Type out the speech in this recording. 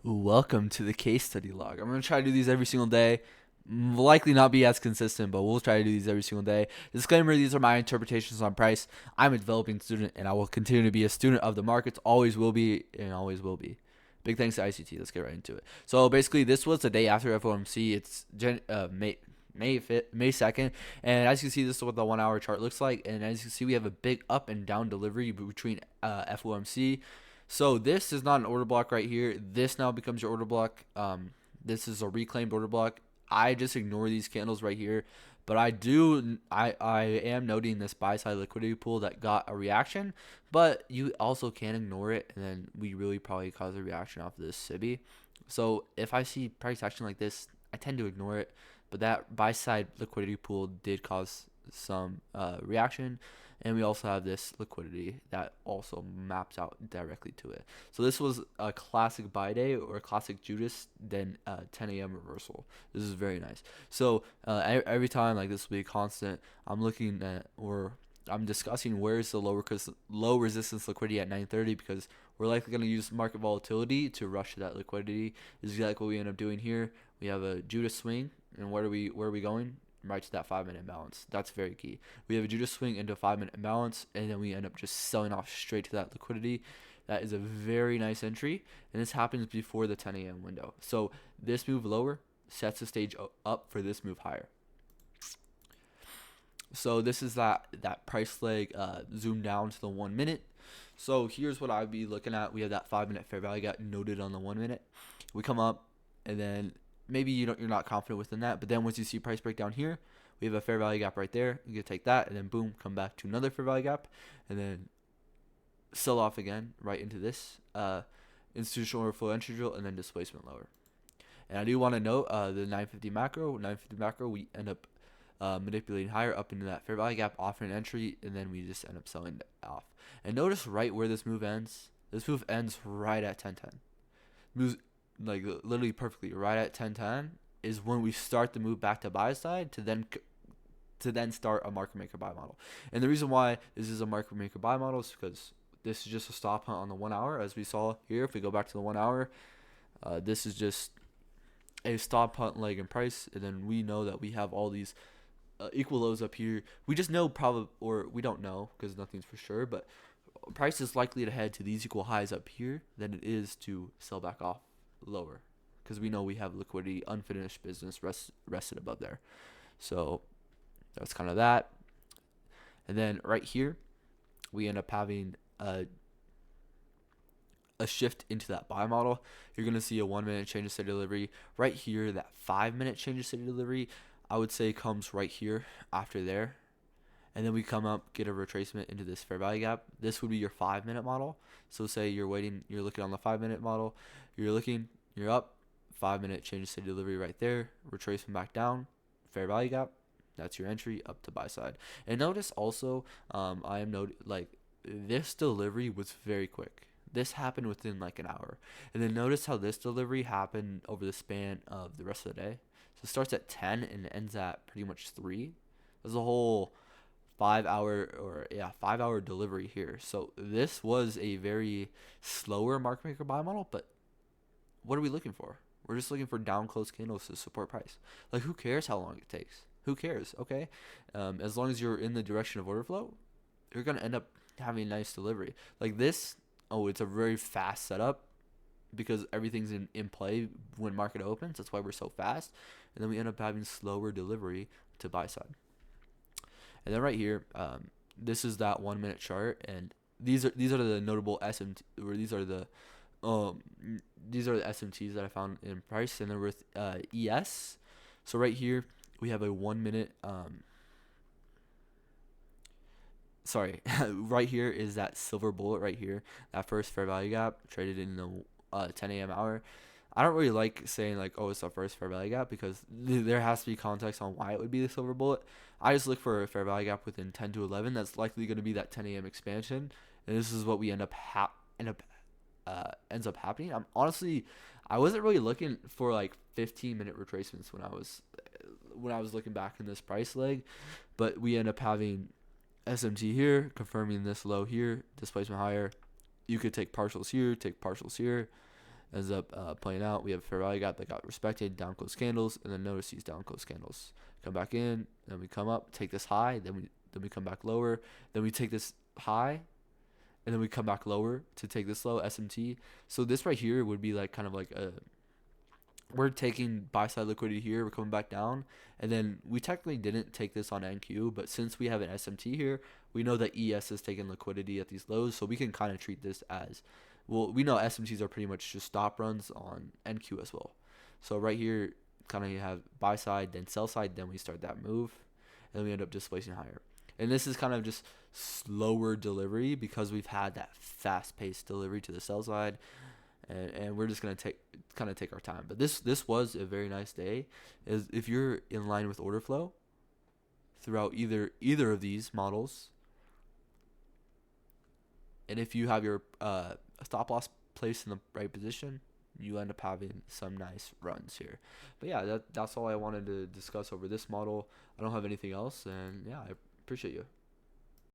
Welcome to the case study log. I'm going to try to do these every single day. Likely not be as consistent, but we'll try to do these every single day. Disclaimer, these are my interpretations on price. I'm a developing student, and I will continue to be a student of the markets. Always will be, and always will be. Big thanks to ICT. Let's get right into it. So basically, this was the day after FOMC. It's May 2nd, and as you can see, this is what the 1 hour chart looks like. And as you can see, we have a big up and down delivery between FOMC. So this is not an order block right here. This now becomes your order block. This is a reclaimed order block. I just ignore these candles right here, but I am noting this buy side liquidity pool that got a reaction, but you also can ignore it, and then we really probably cause a reaction off of this SIBI. So if I see price action like this, I tend to ignore it, but that buy side liquidity pool did cause some reaction. And we also have this liquidity that also maps out directly to it. So this was a classic buy day or a classic Judas, then 10 a.m. reversal. This is very nice. So every time, like, this will be a constant, I'm looking at, or I'm discussing where's the low resistance liquidity at 9:30, because we're likely going to use market volatility to rush to that liquidity. This is exactly what we end up doing here. We have a Judas swing, and where are we going? Right to that 5 minute imbalance. That's very key. We have a Judas swing into a 5 minute imbalance, and then we end up just selling off straight to that liquidity. That is a very nice entry, and this happens before the 10 a.m. window. So this move lower sets the stage up for this move higher. So this is that price leg zoomed down to the 1 minute. So here's what I'd be looking at. We have that 5 minute fair value gap noted on the 1 minute. We come up, and then maybe you're not confident within that, but then once you see price breakdown here, we have a fair value gap right there. You can take that, and then boom, come back to another fair value gap, and then sell off again right into this institutional overflow entry drill, and then displacement lower. And I do want to note the 950 macro, we end up manipulating higher up into that fair value gap, offering entry, and then we just end up selling off. And notice right where this move ends. This move ends right at 1010. Moves like literally perfectly right at 1010 is when we start to move back to buy side to then start a market maker buy model. And the reason why this is a market maker buy model is because this is just a stop hunt on the 1 hour, as we saw here. If we go back to the 1 hour, this is just a stop hunt leg in price, and then we know that we have all these equal lows up here. We just know probably, or we don't know because nothing's for sure, but price is likely to head to these equal highs up here than it is to sell back off lower, because we know we have liquidity, unfinished business rested above there. So that's kind of that. And then right here, we end up having a shift into that buy model. You're going to see a 1 minute change of state delivery. Right here, that 5 minute change of state delivery, I would say comes right here after there. And then we come up, get a retracement into this fair value gap. This would be your 5 minute model. So say you're looking on the 5 minute model, you're up, 5 minute change of state delivery right there, retracement back down, fair value gap. That's your entry up to buy side. And notice also, this delivery was very quick. This happened within like an hour. And then notice how this delivery happened over the span of the rest of the day. So it starts at 10 and ends at pretty much 3. There's a whole 5 hour delivery here. So this was a very slower market maker buy model, but what are we looking for? We're just looking for down close candles to support price. Like, who cares how long it takes? Who cares? Okay, as long as you're in the direction of order flow, you're gonna end up having a nice delivery. Like this, it's a very fast setup because everything's in play when market opens. That's why we're so fast, and then we end up having slower delivery to buy side. And then right here, this is that 1 minute chart, and these are the notable SMT, or these are the SMTs that I found in price, and then with ES. So right here we have a 1 minute. Right here is that silver bullet right here. That first fair value gap traded in the 10 a.m. hour. I don't really like saying like, oh, it's the first fair value gap, because there has to be context on why it would be the silver bullet. I just look for a fair value gap within 10 to 11. That's likely going to be that 10 a.m. expansion, and this is what we ends up happening. I wasn't really looking for like 15-minute retracements when I was looking back in this price leg, but we end up having SMT here, confirming this low here, displacement higher. You could take partials here, ends up playing out. We have fair value gap that got respected, down close candles, and then notice these down close candles. Come back in, then we come up, take this high, then we come back lower, then we take this high, and then we come back lower to take this low SMT. So this right here would be like kind of like a, we're taking buy side liquidity here, we're coming back down, and then we technically didn't take this on NQ, but since we have an SMT here, we know that ES is taking liquidity at these lows, so we can kind of treat this as, well, we know SMTs are pretty much just stop runs on NQ as well. So right here, kind of you have buy side, then sell side, then we start that move, and then we end up displacing higher. And this is kind of just slower delivery because we've had that fast-paced delivery to the sell side, and we're just gonna take our time. But this was a very nice day. Is if you're in line with order flow throughout either of these models, and if you have your stop loss placed in the right position, you end up having some nice runs here. But yeah, that's all I wanted to discuss over this model. I don't have anything else, and yeah, I appreciate you.